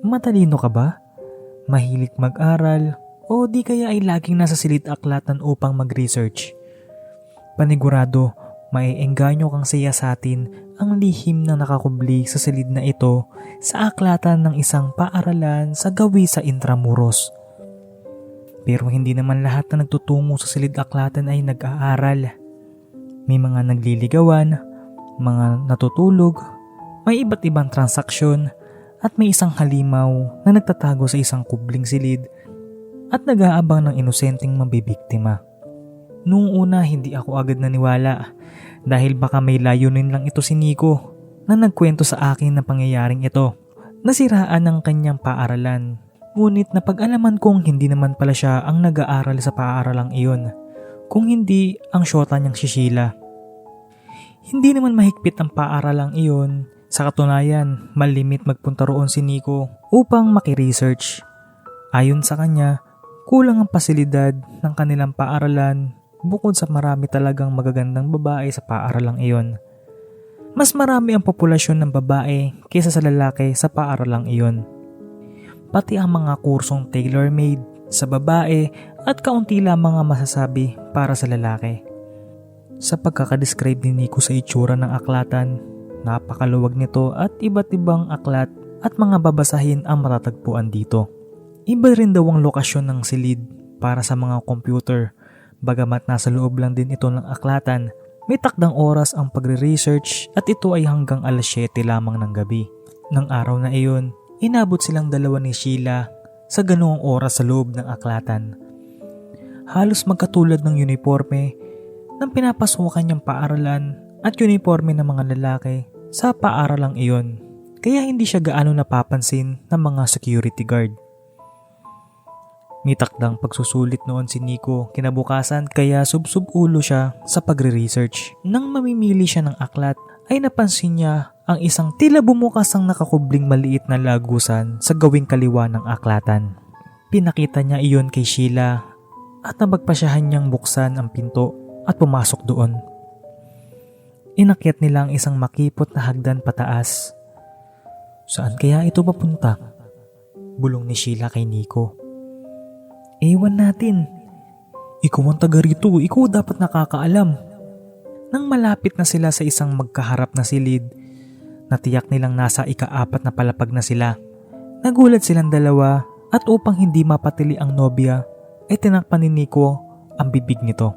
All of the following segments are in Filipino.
Matalino ka ba? Mahilig mag-aral? O di kaya ay laging nasa silid-aklatan upang mag-research? Panigurado, maiengganyo kang siyasatin ang lihim na nakakubli sa silid na ito sa aklatan ng isang paaralan sa gawi sa Intramuros. Pero hindi naman lahat na nagtutungo sa silid-aklatan ay nag-aaral. May mga nagliligawan, mga natutulog, may iba't ibang transaksyon, at may isang halimaw na nagtatago sa isang kubling silid at nag-aabang ng inosenteng mabibiktima. Noong una hindi ako agad naniwala dahil baka may layunin lang ito si Nico na nagkwento sa akin ng pangyayaring ito. Nasiraan ng kanyang paaralan, ngunit napag-alaman kong hindi naman pala siya ang nag-aaral sa paaralang iyon, kung hindi ang syota niyang si Sheila. Hindi naman mahigpit ang paaralang iyon. Sa katunayan, malimit magpunta roon si Nico upang maki-research. Ayon sa kanya, kulang ang pasilidad ng kanilang paaralan bukod sa marami talagang magagandang babae sa paaralang iyon. Mas marami ang populasyon ng babae kaysa sa lalaki sa paaralang iyon. Pati ang mga kursong tailor-made sa babae at kaunti lamang ang masasabi para sa lalaki. Sa pagkakadescribe ni Nico sa itsura ng aklatan, napakaluwag nito at iba't ibang aklat at mga babasahin ang matatagpuan dito. Iba rin daw ang lokasyon ng silid para sa mga computer. Bagamat nasa loob lang din ito ng aklatan, may takdang oras ang pagre-research at ito ay hanggang alas 7 lamang ng gabi. Nang araw na iyon, inabot silang dalawa ni Sheila sa ganoong oras sa loob ng aklatan. Halos magkatulad ng uniforme ng pinapasukan niyang paaralan at uniforme ng mga lalaki sa paaralang iyon, kaya hindi siya gaano napapansin ng mga security guard. May takdang pagsusulit noon si Nico kinabukasan kaya subsub ulo siya sa pagre-research. Nang mamimili siya ng aklat ay napansin niya ang isang tila bumukas ang nakakubling maliit na lagusan sa gawing kaliwa ng aklatan. Pinakita niya iyon kay Sheila at napagpasyahan niyang buksan ang pinto at pumasok doon. Inakyat nila ang isang makipot na hagdan pataas. Saan kaya ito papunta? Bulong ni Sheila kay Nico. Ewan natin. Ikaw ang taga rito, ikaw dapat nakakaalam. Nang malapit na sila sa isang magkaharap na silid, natiyak nilang nasa ika-4 na palapag na sila. Nagulat silang dalawa at upang hindi mapatili ang nobya, ay tinakpan ni Nico ang bibig nito.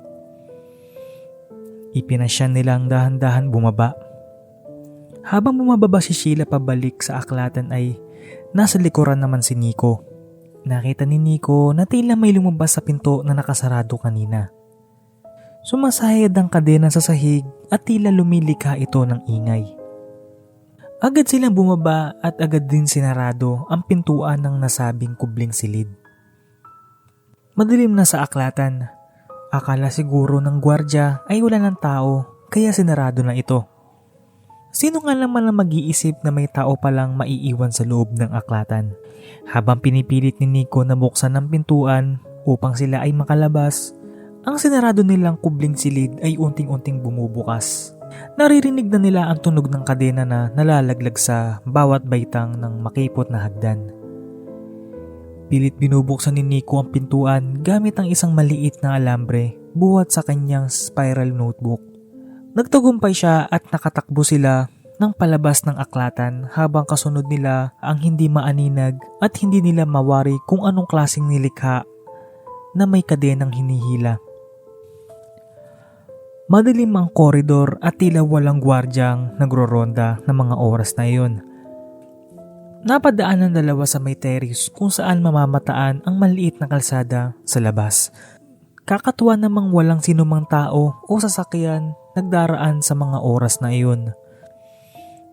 Ipinasyan nilang dahan-dahan bumaba. Habang bumababa si Sheila pabalik sa aklatan ay nasa likuran naman si Nico. Nakita ni Nico na tila may lumabas sa pinto na nakasarado kanina. Sumasayad ang kadena sa sahig at tila lumilikha ito ng ingay. Agad silang bumaba at agad din sinarado ang pintuan ng nasabing kubling silid. Madilim na sa aklatan. Akala siguro ng gwardya ay wala ng tao kaya sinarado na ito. Sino nga naman ang mag-iisip na may tao palang maiiwan sa loob ng aklatan? Habang pinipilit ni Nico na buksan ang pintuan upang sila ay makalabas, ang sinarado nilang kubling silid ay unting-unting bumubukas. Naririnig na nila ang tunog ng kadena na nalalaglag sa bawat baitang ng makipot na hagdan. Pilit binubuksan ni Nico ang pintuan gamit ang isang maliit na alambre buhat sa kanyang spiral notebook. Nagtagumpay siya at nakatakbo sila ng palabas ng aklatan habang kasunod nila ang hindi maaninag at hindi nila mawari kung anong klaseng nilikha na may kadenang hinihila. Madilim ang koridor at tila walang gwardyang nagroronda ng mga oras na iyon. Napadaan ng dalawa sa may terrace kung saan mamamataan ang maliit na kalsada sa labas. Kakatuwa namang walang sinumang tao o sasakyan nagdaraan sa mga oras na iyon.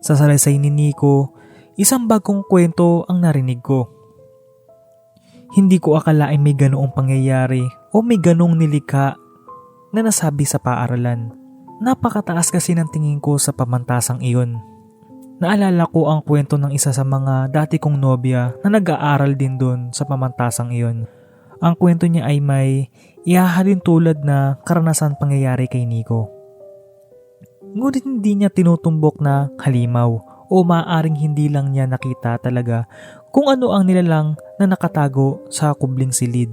Sa salaysay ni Nico, isang bagong kwento ang narinig ko. Hindi ko akalain may ganoong pangyayari o may ganoong nilikha na nasabi sa paaralan. Napakataas kasi ng tingin ko sa pamantasang iyon. Naalala ko ang kwento ng isa sa mga dati kong nobya na nag-aaral din doon sa pamantasang iyon. Ang kwento niya ay may ihahalin tulad na karanasan pangyayari kay Nico. Ngunit hindi niya tinutumbok na halimaw o maaaring hindi lang niya nakita talaga kung ano ang nilalang na nakatago sa kubling silid.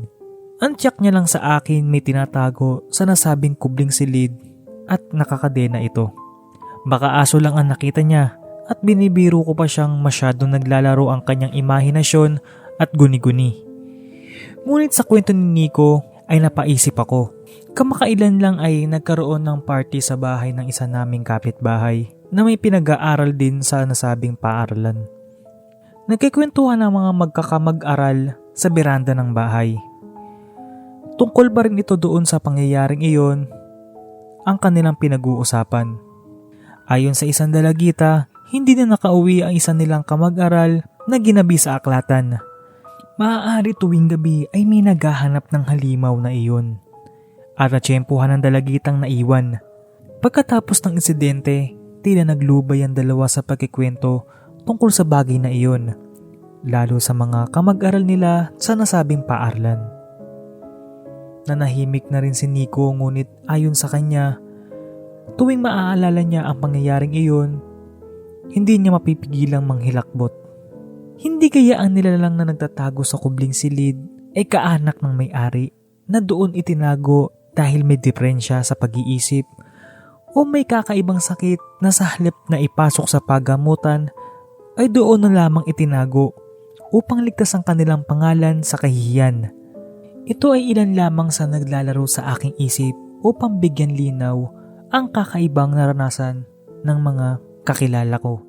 Ang tiyak niya lang sa akin may tinatago sa nasabing kubling silid at nakakadena ito. Baka aso lang ang nakita niya at binibiro ko pa siyang masyadong naglalaro ang kanyang imahinasyon at guni-guni. Ngunit sa kwento ni Nico ay napaisip ako. Kamakailan lang ay nagkaroon ng party sa bahay ng isa naming kapitbahay na may pinag-aaral din sa nasabing paaralan. Nagkikwentuhan ang mga magkakamag-aral sa beranda ng bahay. Tungkol ba rin ito doon sa pangyayaring iyon ang kanilang pinag-uusapan. Ayon sa isang dalagita, hindi na nakauwi ang isa nilang kamag-aral na ginabi sa aklatan. Maaari tuwing gabi ay may naghahanap ng halimaw na iyon at natsyempohan ng dalagitang naiwan. Pagkatapos ng insidente, tila naglubay ang dalawa sa pagkikwento tungkol sa bagay na iyon, lalo sa mga kamag-aral nila sa nasabing paaralan. Nanahimik na rin si Nico ngunit ayon sa kanya, tuwing maaalala niya ang pangyayaring iyon, hindi niya mapipigilang manghilakbot. Hindi kaya ang nilalang na nagtatago sa kubling silid ay kaanak ng may-ari na doon itinago dahil may diferensya sa pag-iisip o may kakaibang sakit na sa halip na ipasok sa paggamutan ay doon na lamang itinago upang ligtas ang kanilang pangalan sa kahihiyan. Ito ay ilan lamang sa naglalaro sa aking isip upang bigyan linaw ang kakaibang naranasan ng mga kakilala ko.